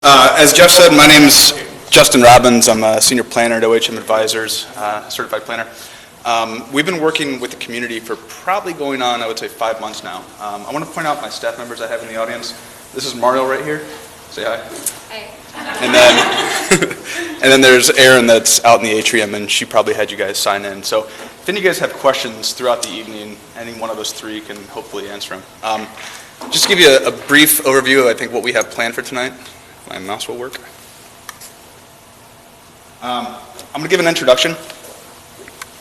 As Jeff said, my name's Justin Robbins. I'm a senior planner at OHM Advisors, certified planner. We've been working with the community for probably going on, I would say, 5 months now. I want to point out my staff members I have in the audience. This is Mario right here. Say hi. Hey. And then there's Erin that's out in the atrium, and she probably had you guys sign in. So if any of you guys have questions throughout the evening, any one of those three can hopefully answer them. Just to give you a brief overview of, I think, what we have planned for tonight. My mouse will work. I'm going to give an introduction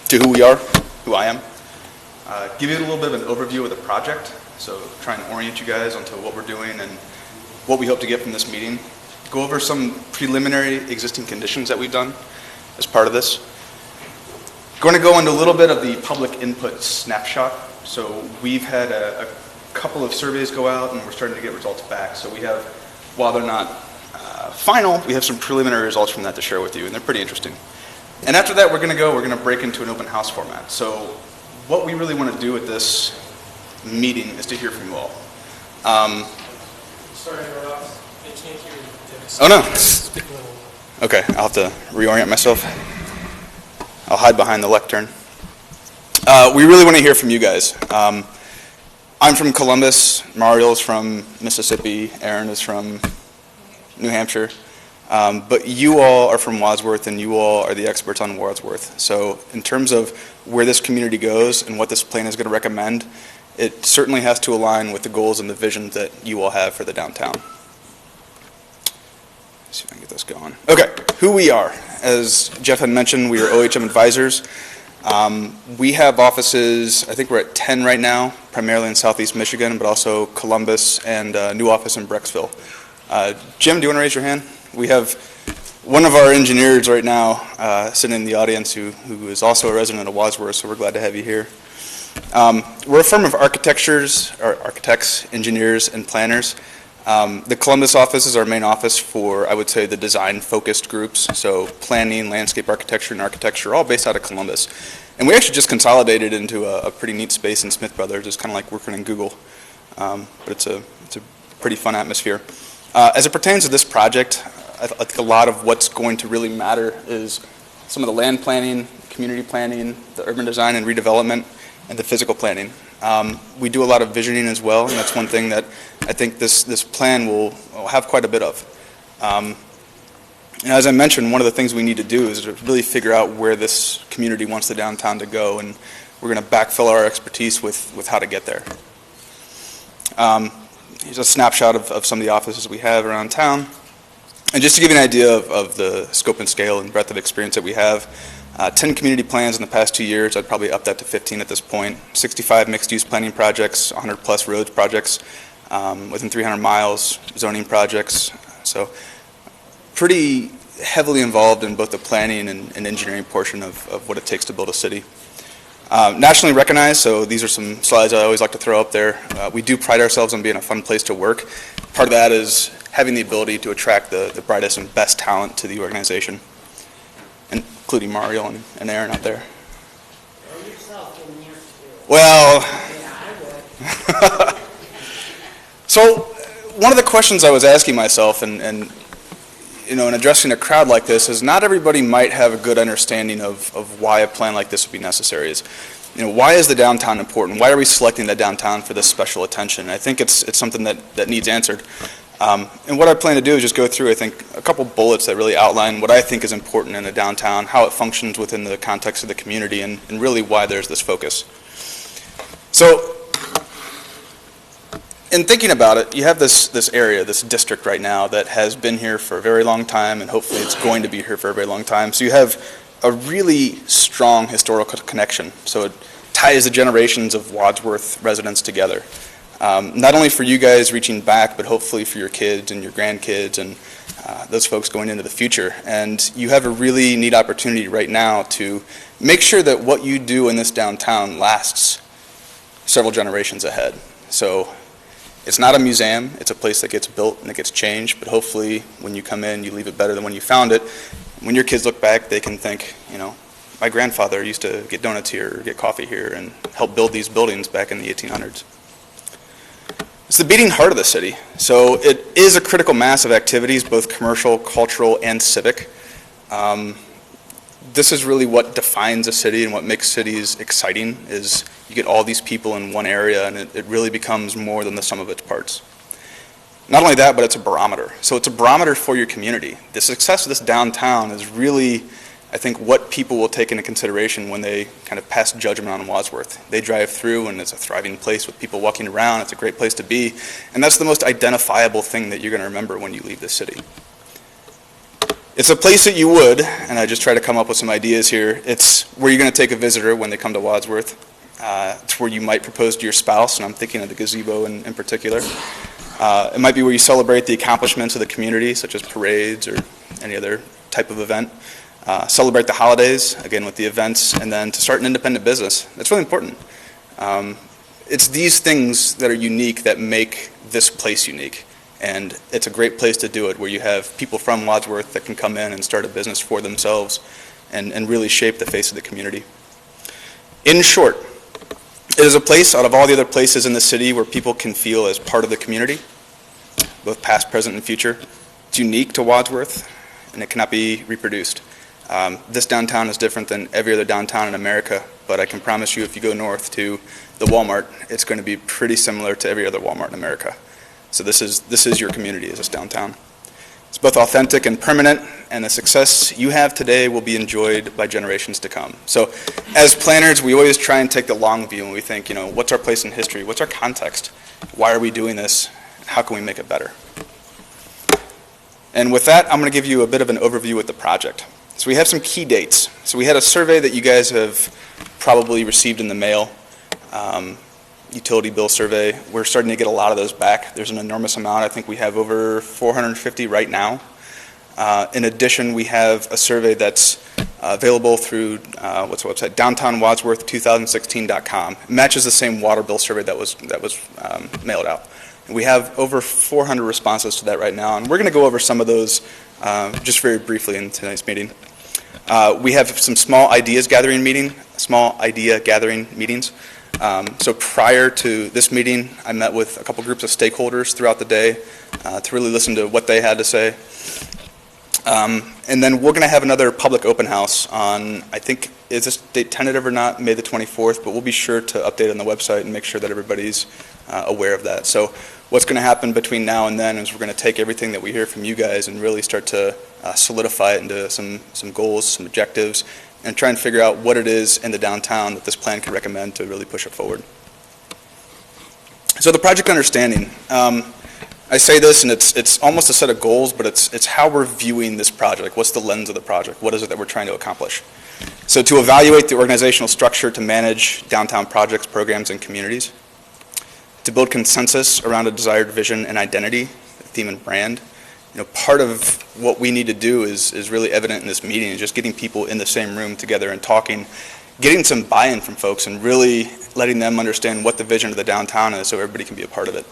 to who we are, who I am. Give you a little bit of an overview of the project, so try and orient you guys onto what we're doing and what we hope to get from this meeting. Go over some preliminary existing conditions that we've done as part of this. Going to go into a little bit of the public input snapshot. So we've had a couple of surveys go out, and we're starting to get results back. So we have, while they're not final, we have some preliminary results from that to share with you, and they're pretty interesting. And after that, we're going to break into an open house format. So what we really want to do with this meeting is to hear from you all. Sorry to interrupt. They can't hear you. Oh, no. Okay, I'll have to reorient myself. I'll hide behind the lectern. We really want to hear from you guys. I'm from Columbus. Mario's from Mississippi. Erin is from New Hampshire. But you all are from Wadsworth, and you all are the experts on Wadsworth. So in terms of where this community goes and what this plan is going to recommend, it certainly has to align with the goals and the visions that you all have for the downtown. Let's see if I can get this going. Okay, who we are. As Jeff had mentioned, we are OHM Advisors. We have offices, I think we're at 10 right now, primarily in Southeast Michigan, but also Columbus and a new office in Brecksville. Jim, do you want to raise your hand? We have one of our engineers right now sitting in the audience who is also a resident of Wadsworth, so we're glad to have you here. We're a firm of architects, engineers, and planners. The Columbus office is our main office for, I would say, the design-focused groups, so planning, landscape architecture, and architecture, all based out of Columbus. And we actually just consolidated into a pretty neat space in Smith Brothers. It's kind of like working in Google, but it's a pretty fun atmosphere. As it pertains to this project, I think a lot of what's going to really matter is some of the land planning, community planning, the urban design and redevelopment, and the physical planning. We do a lot of visioning as well, and that's one thing that I think this plan will have quite a bit of. And as I mentioned, one of the things we need to do is to really figure out where this community wants the downtown to go, and we're going to backfill our expertise with how to get there. Here's a snapshot of some of the offices we have around town. And just to give you an idea of the scope and scale and breadth of experience that we have, 10 community plans in the past 2 years. I'd probably up that to 15 at this point. 65 mixed-use planning projects, 100-plus roads projects, within 300 miles, zoning projects. So pretty heavily involved in both the planning and engineering portion of what it takes to build a city. Nationally recognized, so these are some slides I always like to throw up there. We do pride ourselves on being a fun place to work. Part of that is having the ability to attract the brightest and best talent to the organization, including Mario and Erin out there. Well, so one of the questions I was asking myself and in addressing a crowd like this is not everybody might have a good understanding of why a plan like this would be necessary. Why is the downtown important? Why are we selecting the downtown for this special attention? I think it's something that needs answered. And what I plan to do is just go through, I think, a couple bullets that really outline what I think is important in a downtown, how it functions within the context of the community, and really why there's this focus. So, in thinking about it, you have this area, this district right now that has been here for a very long time, and hopefully it's going to be here for a very long time. So you have a really strong historical connection. So it ties the generations of Wadsworth residents together. Not only for you guys reaching back, but hopefully for your kids and your grandkids and those folks going into the future. And you have a really neat opportunity right now to make sure that what you do in this downtown lasts several generations ahead. So it's not a museum, it's a place that gets built and it gets changed, but hopefully when you come in, you leave it better than when you found it. When your kids look back, they can think, my grandfather used to get donuts here or get coffee here and help build these buildings back in the 1800s. It's the beating heart of the city. So it is a critical mass of activities, both commercial, cultural, and civic. This is really what defines a city and what makes cities exciting, is you get all these people in one area and it really becomes more than the sum of its parts. Not only that, but it's a barometer. So it's a barometer for your community. The success of this downtown is really, I think, what people will take into consideration when they kind of pass judgment on Wadsworth. They drive through and it's a thriving place with people walking around. It's a great place to be. And that's the most identifiable thing that you're going to remember when you leave this city. It's a place that you would, and I just try to come up with some ideas here, it's where you're going to take a visitor when they come to Wadsworth. It's where you might propose to your spouse, and I'm thinking of the gazebo in particular. It might be where you celebrate the accomplishments of the community, such as parades or any other type of event. Celebrate the holidays, again with the events, and then to start an independent business. That's really important. It's these things that are unique that make this place unique. And it's a great place to do it, where you have people from Wadsworth that can come in and start a business for themselves and really shape the face of the community. In short, it is a place out of all the other places in the city where people can feel as part of the community, both past, present, and future. It's unique to Wadsworth, and it cannot be reproduced. This downtown is different than every other downtown in America, but I can promise you if you go north to the Walmart, it's going to be pretty similar to every other Walmart in America. So this is your community, is this downtown. It's both authentic and permanent, and the success you have today will be enjoyed by generations to come. So as planners, we always try and take the long view, and we think, what's our place in history? What's our context? Why are we doing this? How can we make it better? And with that, I'm going to give you a bit of an overview with the project. So we have some key dates. So we had a survey that you guys have probably received in the mail, utility bill survey. We're starting to get a lot of those back. There's an enormous amount. I think we have over 450 right now. In addition, we have a survey that's available through, what's the website? DowntownWadsworth2016.com. It matches the same water bill survey that was mailed out. And we have over 400 responses to that right now, and we're going to go over some of those just very briefly in tonight's meeting. We have some small idea gathering meetings. So prior to this meeting, I met with a couple groups of stakeholders throughout the day to really listen to what they had to say. And then we're going to have another public open house on, I think, is this date tentative or not, May the 24th, but we'll be sure to update on the website and make sure that everybody's aware of that. So what's going to happen between now and then is we're going to take everything that we hear from you guys and really start to solidify it into some goals, some objectives, and try and figure out what it is in the downtown that this plan can recommend to really push it forward. So the project understanding. I say this, and it's almost a set of goals, but it's how we're viewing this project. What's the lens of the project? What is it that we're trying to accomplish? So to evaluate the organizational structure to manage downtown projects, programs, and communities. To build consensus around a desired vision and identity, theme and brand. Part of what we need to do is really evident in this meeting, is just getting people in the same room together and talking, getting some buy-in from folks and really letting them understand what the vision of the downtown is so everybody can be a part of it.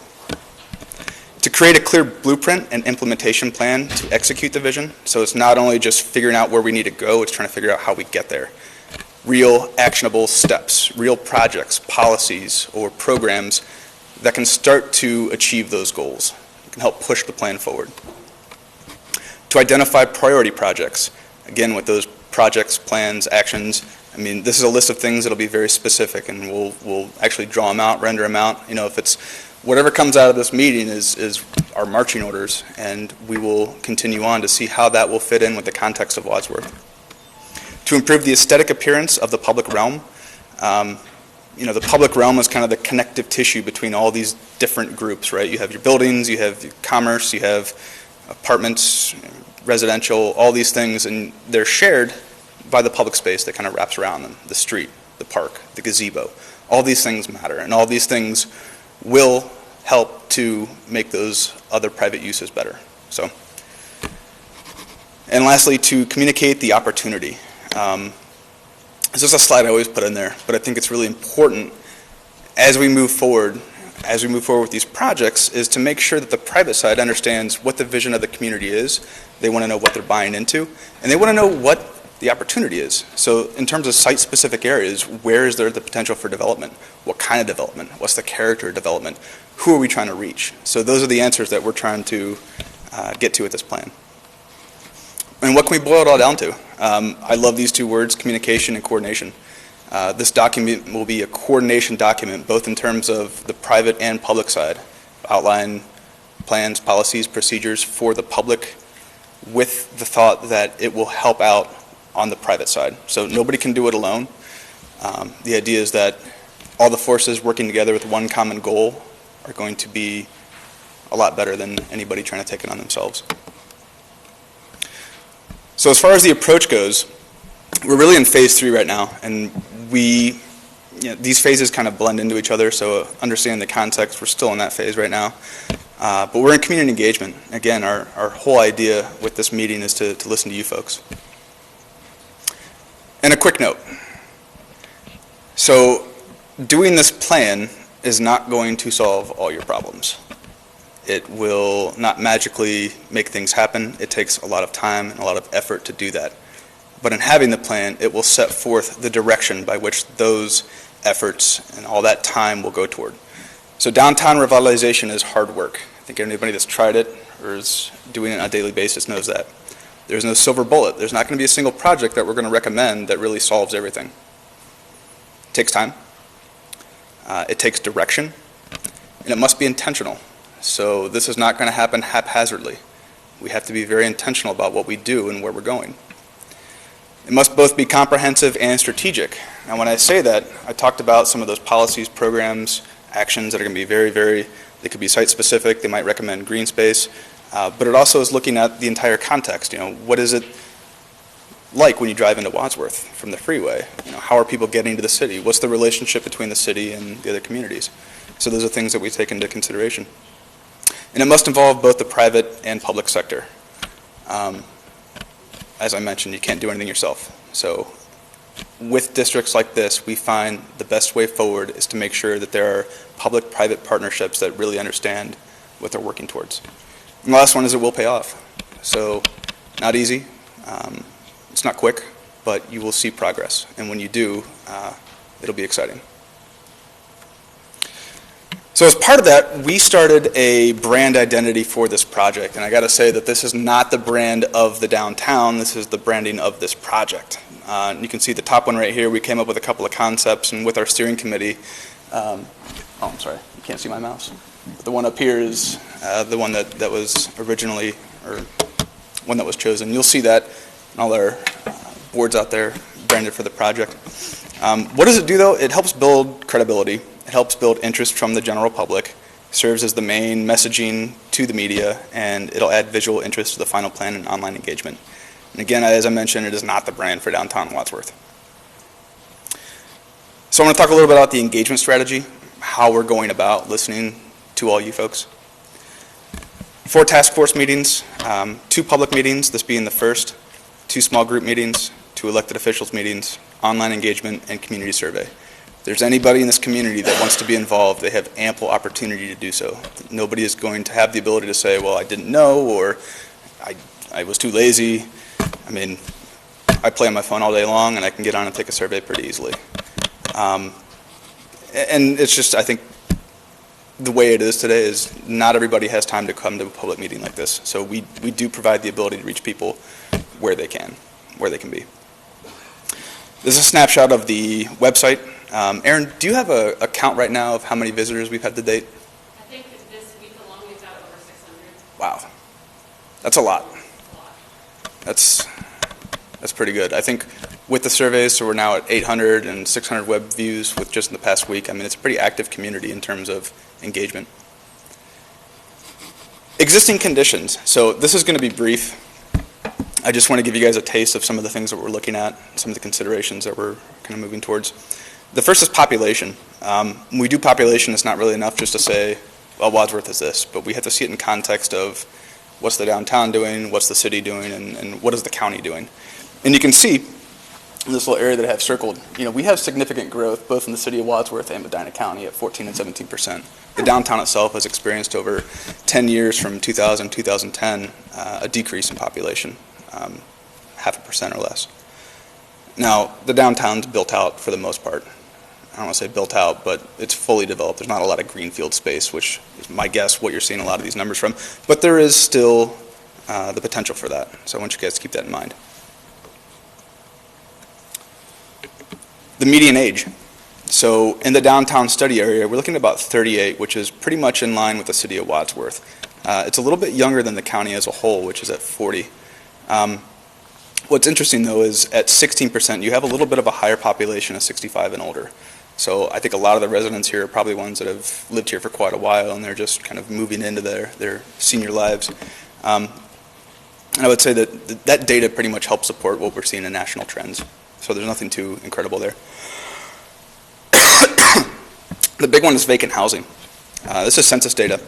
To create a clear blueprint and implementation plan to execute the vision. So it's not only just figuring out where we need to go, it's trying to figure out how we get there. Real actionable steps, real projects, policies, or programs that can start to achieve those goals, can help push the plan forward. To identify priority projects. Again, with those projects, plans, actions, this is a list of things that'll be very specific, and we'll actually draw them out, render them out. If it's whatever comes out of this meeting is our marching orders, and we will continue on to see how that will fit in with the context of Wadsworth. To improve the aesthetic appearance of the public realm. The public realm is kind of the connective tissue between all these different groups, right? You have your buildings, you have your commerce, you have apartments, residential, all these things, and they're shared by the public space that kind of wraps around them, the street, the park, the gazebo. All these things matter, and all these things will help to make those other private uses better. And lastly, to communicate the opportunity. This is a slide I always put in there, but I think it's really important as we move forward with these projects, is to make sure that the private side understands what the vision of the community is. They want to know what they're buying into, and they want to know what the opportunity is. So in terms of site-specific areas, where is there the potential for development? What kind of development? What's the character of development? Who are we trying to reach? So those are the answers that we're trying to get to with this plan. And what can we boil it all down to? I love these two words, communication and coordination. This document will be a coordination document, both in terms of the private and public side, outline plans, policies, procedures for the public, with the thought that it will help out on the private side. So nobody can do it alone. The idea is that all the forces working together with one common goal are going to be a lot better than anybody trying to take it on themselves. So as far as the approach goes, we're really in phase 3 right now, and these phases kind of blend into each other, so understanding the context, we're still in that phase right now. But we're in community engagement. Again, our whole idea with this meeting is to listen to you folks. And a quick note. So doing this plan is not going to solve all your problems. It will not magically make things happen. It takes a lot of time and a lot of effort to do that. But in having the plan, it will set forth the direction by which those efforts and all that time will go toward. So downtown revitalization is hard work. I think anybody that's tried it or is doing it on a daily basis knows that. There's no silver bullet. There's not going to be a single project that we're going to recommend that really solves everything. It takes time. It takes direction. And it must be intentional. So this is not going to happen haphazardly. We have to be very intentional about what we do and where we're going. It must both be comprehensive and strategic. Now when I say that, I talked about some of those policies, programs, actions that are going to be they could be site-specific, they might recommend green space, but it also is looking at the entire context. What is it like when you drive into Wadsworth from the freeway? How are people getting to the city? What's the relationship between the city and the other communities? So those are things that we take into consideration. And it must involve both the private and public sector. As I mentioned, you can't do anything yourself. So with districts like this, we find the best way forward is to make sure that there are public-private partnerships that really understand what they're working towards. And the last one is it will pay off. So not easy, it's not quick, but you will see progress. And when you do, it'll be exciting. So as part of that, we started a brand identity for this project. And I got to say that this is not the brand of the downtown, this is the branding of this project. You can see the top one right here. We came up with a couple of concepts, and with our steering committee, I'm sorry, you can't see my mouse. The one up here is the one that was originally, or one that was chosen. You'll see that in all our boards out there branded for the project. What does it do though? It helps build credibility. It helps build interest from the general public, serves as the main messaging to the media, and it'll add visual interest to the final plan and online engagement. And again, as I mentioned, it is not the brand for downtown Wadsworth. So I want to talk a little bit about the engagement strategy, how we're going about listening to all you folks. 4 task force meetings, 2 public meetings, this being the first, 2 small group meetings, 2 elected officials meetings, online engagement, and community survey. If there's anybody in this community that wants to be involved, they have ample opportunity to do so. Nobody is going to have the ability to say, well, I didn't know, or I was too lazy. I mean, I play on my phone all day long, and I can get on and take a survey pretty easily. And it's just, I think, the way it is today is not everybody has time to come to a public meeting like this. So we do provide the ability to reach people where they can be. This is a snapshot of the website. Aaron, do you have a count right now of how many visitors we've had to date? I think that this week alone we've got over 600. Wow. That's a lot. That's pretty good. I think with the surveys, so we're now at 800 and 600 web views with just in the past week. I mean, it's a pretty active community in terms of engagement. Existing conditions. So this is going to be brief. I just want to give you guys a taste of some of the things that we're looking at, some of the considerations that we're kind of moving towards. The first is population. When we do population, it's not really enough just to say, well, Wadsworth is this, but we have to see it in context of what's the downtown doing, what's the city doing, and what is the county doing. And you can see in this little area that I have circled, we have significant growth both in the city of Wadsworth and Medina County at 14 and 17%. The downtown itself has experienced over 10 years from 2000 to 2010 a decrease in population, 0.5% or less. Now, the downtown's built out for the most part. I don't want to say built out, but it's fully developed. There's not a lot of greenfield space, which is my guess what you're seeing a lot of these numbers from. But there is still the potential for that. So I want you guys to keep that in mind. The median age. So in the downtown study area, we're looking at about 38, which is pretty much in line with the city of Wadsworth. It's a little bit younger than the county as a whole, which is at 40. What's interesting, though, is at 16%, you have a little bit of a higher population of 65 and older. So I think a lot of the residents here are probably ones that have lived here for quite a while, and they're just kind of moving into their senior lives. And I would say that that data pretty much helps support what we're seeing in national trends. So there's nothing too incredible there. The big one is vacant housing. This is census data.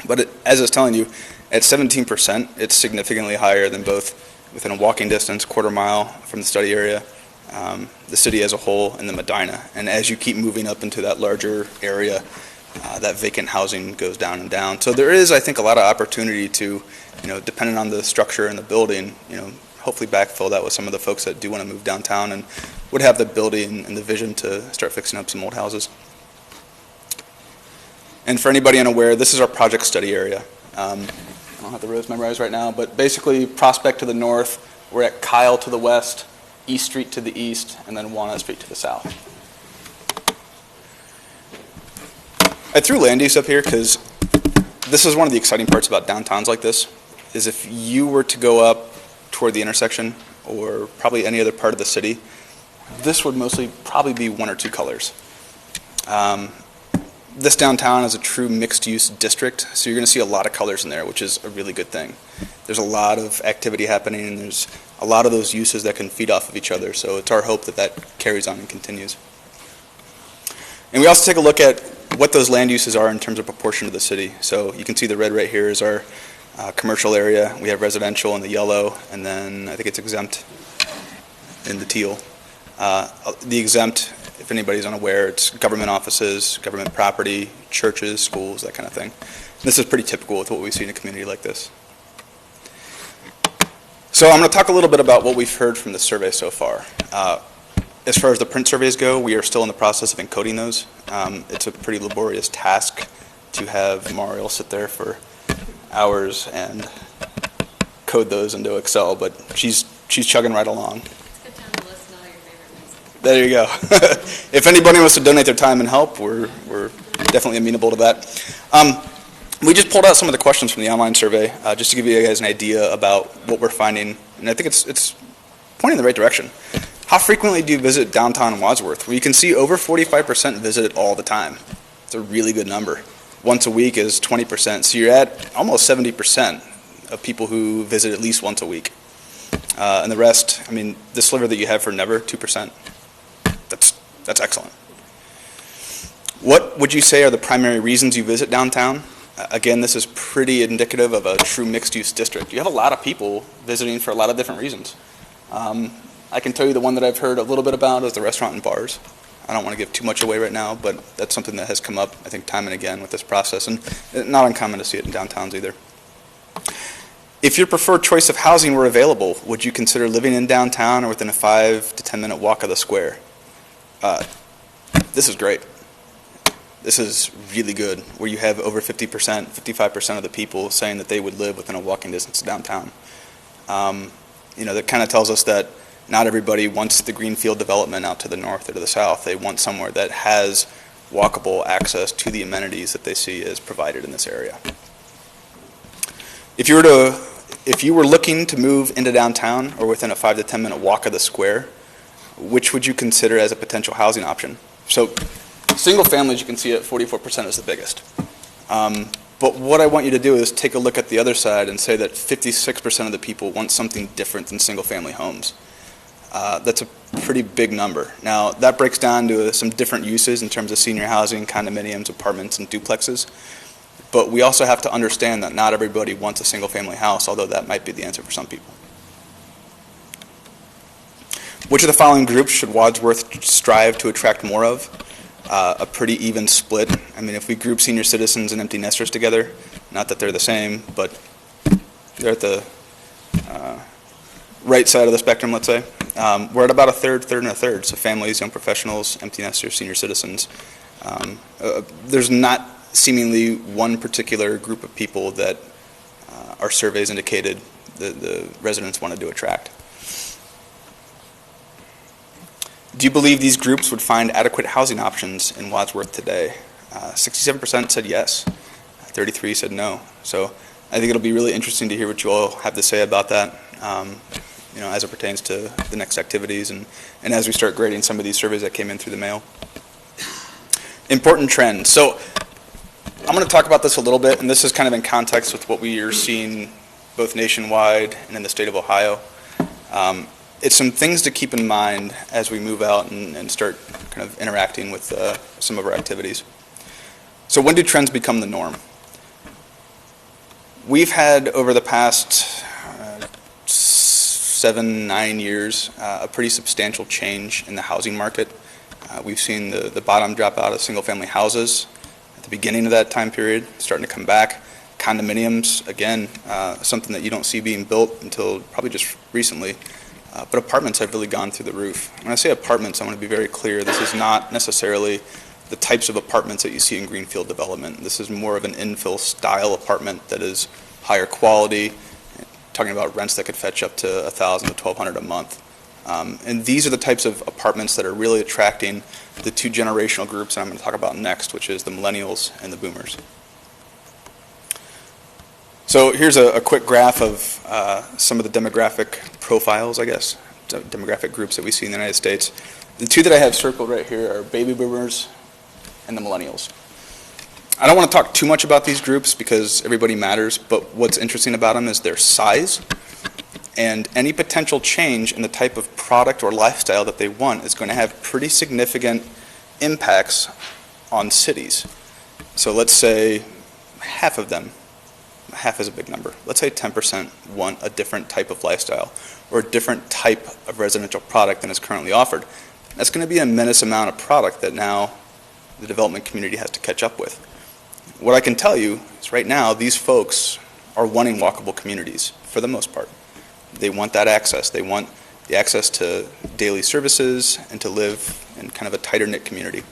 But as I was telling you, at 17%, it's significantly higher than both within a walking distance, quarter mile from the study area, the city as a whole, and the Medina. And as you keep moving up into that larger area, that vacant housing goes down and down. So there is, I think, a lot of opportunity to, depending on the structure and the building, hopefully backfill that with some of the folks that do want to move downtown and would have the ability and the vision to start fixing up some old houses. And for anybody unaware, this is our project study area. I don't have the roads memorized right now, but basically Prospect to the north, we're at Kyle to the west, East Street to the east, and then Walnut Street to the south. I threw land use up here because this is one of the exciting parts about downtowns like this, is if you were to go up toward the intersection or probably any other part of the city, this would mostly probably be one or two colors. This downtown is a true mixed-use district, so you're going to see a lot of colors in there, which is a really good thing. There's a lot of activity happening, and there's a lot of those uses that can feed off of each other, so it's our hope that that carries on and continues. And we also take a look at what those land uses are in terms of proportion to the city. So you can see the red right here is our commercial area. We have residential in the yellow, and then I think it's exempt in the teal. The exempt, if anybody's unaware, it's government offices, government property, churches, schools, that kind of thing. This is pretty typical with what we see in a community like this. So I'm going to talk a little bit about what we've heard from the survey so far. As far as the print surveys go, we are still in the process of encoding those. It's a pretty laborious task to have Mario sit there for hours and code those into Excel, but she's chugging right along. There you go. If anybody wants to donate their time and help, we're definitely amenable to that. We just pulled out some of the questions from the online survey just to give you guys an idea about what we're finding, and I think it's pointing in the right direction. How frequently do you visit downtown Wadsworth? Well, you can see over 45% visit it all the time. It's a really good number. Once a week is 20%, so you're at almost 70% of people who visit at least once a week. And the rest, I mean, the sliver that you have for never, 2%. That's excellent. What would you say are the primary reasons you visit downtown? Again, this is pretty indicative of a true mixed-use district. You have a lot of people visiting for a lot of different reasons. I can tell you the one that I've heard a little bit about is the restaurant and bars. I don't want to give too much away right now, but that's something that has come up, I think, time and again with this process, and not uncommon to see it in downtowns either. If your preferred choice of housing were available, would you consider living in downtown or within a 5 to 10 minute walk of the square? This is great. This is really good, where you have over 50%, 55% of the people saying that they would live within a walking distance of downtown. That kind of tells us that not everybody wants the greenfield development out to the north or to the south. They want somewhere that has walkable access to the amenities that they see as provided in this area. If you were looking to move into downtown or within a 5 to 10 minute walk of the square, which would you consider as a potential housing option? So single families, you can see at 44% is the biggest. But what I want you to do is take a look at the other side and say that 56% of the people want something different than single family homes. That's a pretty big number. Now, that breaks down to some different uses in terms of senior housing, condominiums, apartments, and duplexes. But we also have to understand that not everybody wants a single family house, although that might be the answer for some people. Which of the following groups should Wadsworth strive to attract more of? A pretty even split. I mean, if we group senior citizens and empty nesters together, not that they're the same, but they're at the right side of the spectrum, let's say. We're at about a third, and a third. So families, young professionals, empty nesters, senior citizens. There's not seemingly one particular group of people that our surveys indicated the residents wanted to attract. Do you believe these groups would find adequate housing options in Wadsworth today? 67% said yes. 33% said no. So I think it'll be really interesting to hear what you all have to say about that, as it pertains to the next activities and as we start grading some of these surveys that came in through the mail. Important trends. So I'm going to talk about this a little bit, and this is kind of in context with what we are seeing both nationwide and in the state of Ohio. It's some things to keep in mind as we move out and start kind of interacting with some of our activities. So when do trends become the norm? We've had, over the past 7-9 years, a pretty substantial change in the housing market. We've seen the bottom drop out of single-family houses at the beginning of that time period, starting to come back. Condominiums, again, something that you don't see being built until probably just recently. But apartments have really gone through the roof. When I say apartments, I want to be very clear. This is not necessarily the types of apartments that you see in greenfield development. This is more of an infill style apartment that is higher quality, talking about rents that could fetch up to $1,000 to $1,200 a month. And these are the types of apartments that are really attracting the two generational groups that I'm going to talk about next, which is the millennials and the boomers. So here's a quick graph of some of the demographic profiles, I guess, demographic groups that we see in the United States. The two that I have circled right here are baby boomers and the millennials. I don't want to talk too much about these groups because everybody matters, but what's interesting about them is their size, and any potential change in the type of product or lifestyle that they want is going to have pretty significant impacts on cities. So let's say half of them, half is a big number, let's say 10% want a different type of lifestyle or a different type of residential product than is currently offered. That's going to be a immense amount of product that now the development community has to catch up with. What I can tell you is right now these folks are wanting walkable communities for the most part. They want that access. They want the access to daily services and to live in kind of a tighter knit community.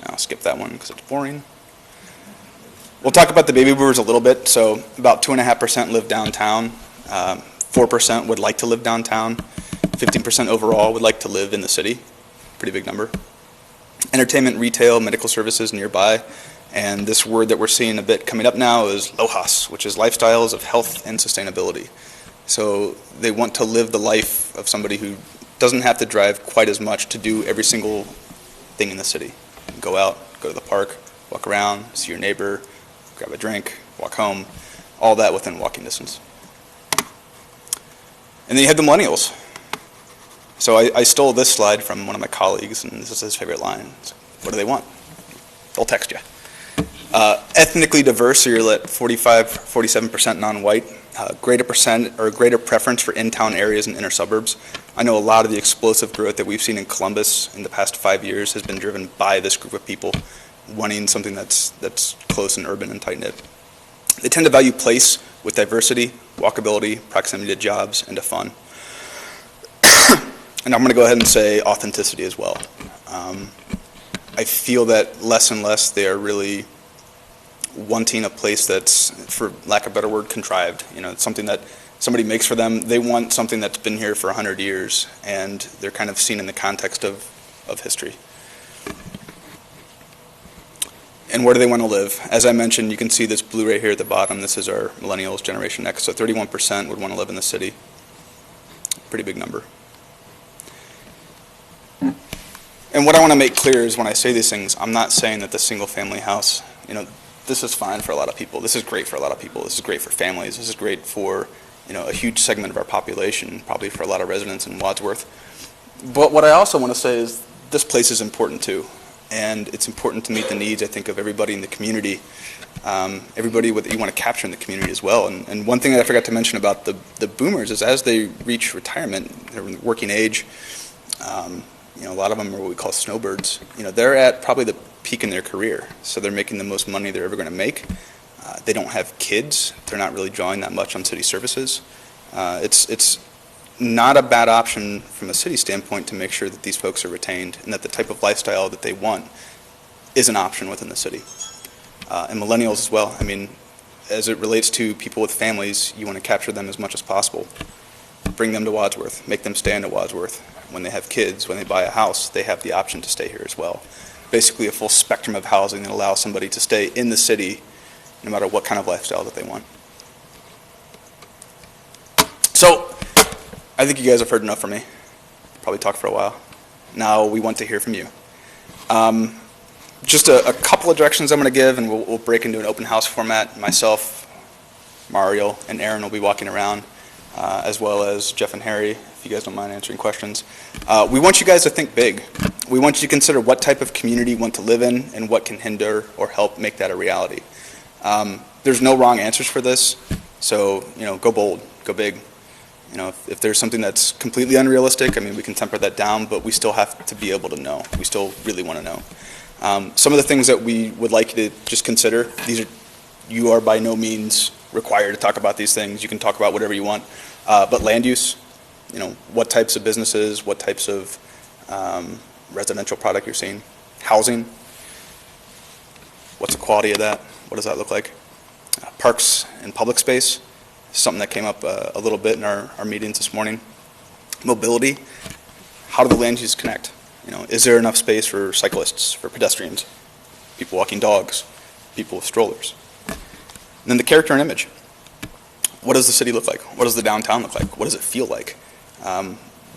I'll skip that one because it's boring. We'll talk about the baby boomers a little bit. So about 2.5% live downtown. 4% would like to live downtown. 15% overall would like to live in the city. Pretty big number. Entertainment, retail, medical services nearby. And this word that we're seeing a bit coming up now is LOHAS, which is lifestyles of health and sustainability. So they want to live the life of somebody who doesn't have to drive quite as much to do every single thing in the city. Go out, go to the park, walk around, see your neighbor, grab a drink, walk home, all that within walking distance. And then you have the millennials. So I stole this slide from one of my colleagues, and this is his favorite line. So what do they want? They'll text you. Ethnically diverse, so you're at 47% non-white. Greater preference for in-town areas and inner suburbs. I know a lot of the explosive growth that we've seen in Columbus in the past 5 years has been driven by this group of people wanting something that's close and urban and tight-knit. They tend to value place with diversity, walkability, proximity to jobs, and to fun. And I'm going to go ahead and say authenticity as well. I feel that less and less they are really wanting a place that's, for lack of a better word, contrived. It's something that somebody makes for them. They want something that's been here for 100 years, and they're kind of seen in the context of history. And where do they want to live? As I mentioned, you can see this blue right here at the bottom. This is our millennials, Generation X. So 31% would want to live in the city. Pretty big number. And what I want to make clear is when I say these things, I'm not saying that the single-family house, this is fine for a lot of people. This is great for a lot of people. This is great for families. This is great for, a huge segment of our population, probably for a lot of residents in Wadsworth. But what I also want to say is this place is important too. And it's important to meet the needs, I think, of everybody in the community, everybody that you want to capture in the community as well. And one thing that I forgot to mention about the boomers is as they reach retirement, they're in working age, a lot of them are what we call snowbirds. They're at probably the peak in their career, so they're making the most money they're ever going to make. They don't have kids. They're not really drawing that much on city services. It's not a bad option from a city standpoint to make sure that these folks are retained and that the type of lifestyle that they want is an option within the city. And millennials as well. I mean, as it relates to people with families, you want to capture them as much as possible. Bring them to Wadsworth, make them stay into Wadsworth. When they have kids, when they buy a house, they have the option to stay here as well. Basically a full spectrum of housing that allows somebody to stay in the city no matter what kind of lifestyle that they want. So, I think you guys have heard enough from me. Probably talked for a while. Now we want to hear from you. Just a couple of directions I'm going to give, and we'll break into an open house format. Myself, Mario, and Aaron will be walking around, as well as Jeff and Harry, if you guys don't mind answering questions. We want you guys to think big. We want you to consider what type of community you want to live in and what can hinder or help make that a reality. There's no wrong answers for this, so go bold, go big. If there's something that's completely unrealistic, I mean, we can temper that down, but we still have to be able to know. We still really want to know. Some of the things that we would like you to just consider, you are by no means required to talk about these things. You can talk about whatever you want. But land use, what types of businesses, what types of residential product you're seeing. Housing, what's the quality of that? What does that look like? Parks and public space, something that came up a little bit in our meetings this morning. Mobility, how do the land uses connect? Is there enough space for cyclists, for pedestrians, people walking dogs, people with strollers? And then the character and image. What does the city look like? What does the downtown look like? What does it feel like?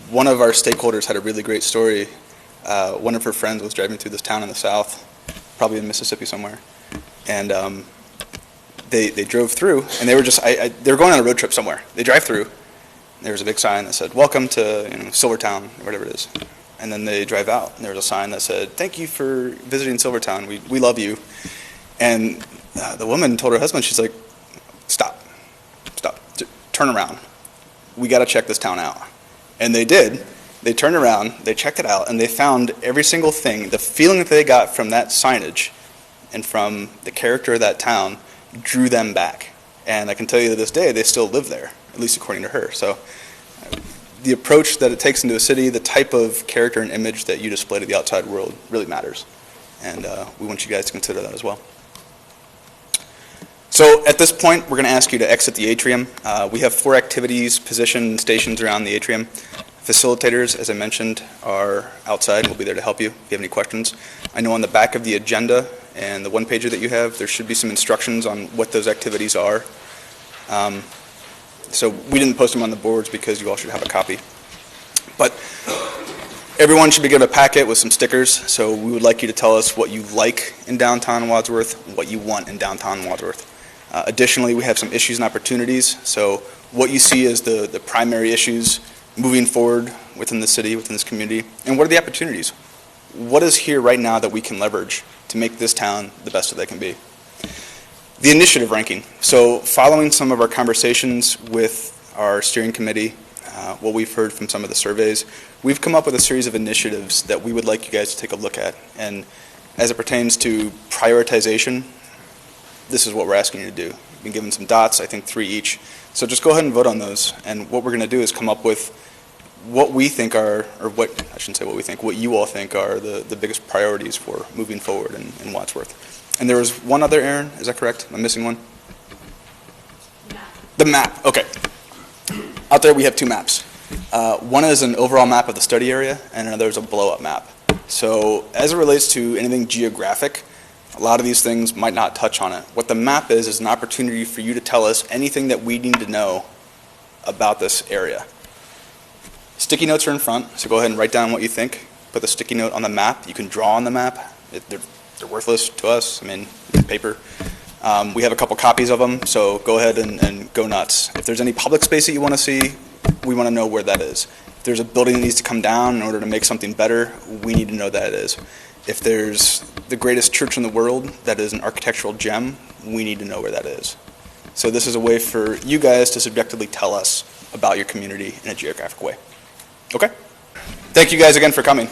One of our stakeholders had a really great story. One of her friends was driving through this town in the south, probably in Mississippi somewhere, and they drove through, and they were they were going on a road trip somewhere. They drive through, and there was a big sign that said, "Welcome to Silvertown," or whatever it is. And then they drive out, and there was a sign that said, "Thank you for visiting Silvertown. We love you." And the woman told her husband, she's like, stop, turn around. We got to check this town out. And they did. They turned around, they checked it out, and they found every single thing. The feeling that they got from that signage and from the character of that town drew them back. And I can tell you to this day, they still live there, at least according to her. So the approach that it takes into a city, the type of character and image that you display to the outside world really matters. And we want you guys to consider that as well. So at this point, we're going to ask you to exit the atrium. We have 4 activities positioned stations around the atrium. Facilitators, as I mentioned, are outside. We'll be there to help you if you have any questions. I know on the back of the agenda and the one-pager that you have, there should be some instructions on what those activities are. So we didn't post them on the boards because you all should have a copy. But everyone should be given a packet with some stickers. So we would like you to tell us what you like in downtown Wadsworth, what you want in downtown Wadsworth. Additionally, we have some issues and opportunities. So what you see as the primary issues moving forward within the city, within this community, and what are the opportunities? What is here right now that we can leverage to make this town the best that they can be? The initiative ranking. So following some of our conversations with our steering committee, what we've heard from some of the surveys, we've come up with a series of initiatives that we would like you guys to take a look at. And as it pertains to prioritization, this is what we're asking you to do. We've been given some dots, I think 3 each. So just go ahead and vote on those. And what we're going to do is come up with what we think are, or what, I shouldn't say what we think, what you all think are the biggest priorities for moving forward in Wadsworth. And there was one other, Aaron, is that correct? Am I missing one? Map. The map, okay. Out there we have 2 maps. One is an overall map of the study area, and another is a blow-up map. So as it relates to anything geographic, a lot of these things might not touch on it. What the map is an opportunity for you to tell us anything that we need to know about this area. Sticky notes are in front, so go ahead and write down what you think. Put the sticky note on the map. You can draw on the map. They're worthless to us. I mean, paper. We have a couple copies of them, so go ahead and go nuts. If there's any public space that you want to see, we want to know where that is. If there's a building that needs to come down in order to make something better, we need to know that it is. If there's the greatest church in the world that is an architectural gem, we need to know where that is. So this is a way for you guys to subjectively tell us about your community in a geographic way. Okay? Thank you guys again for coming.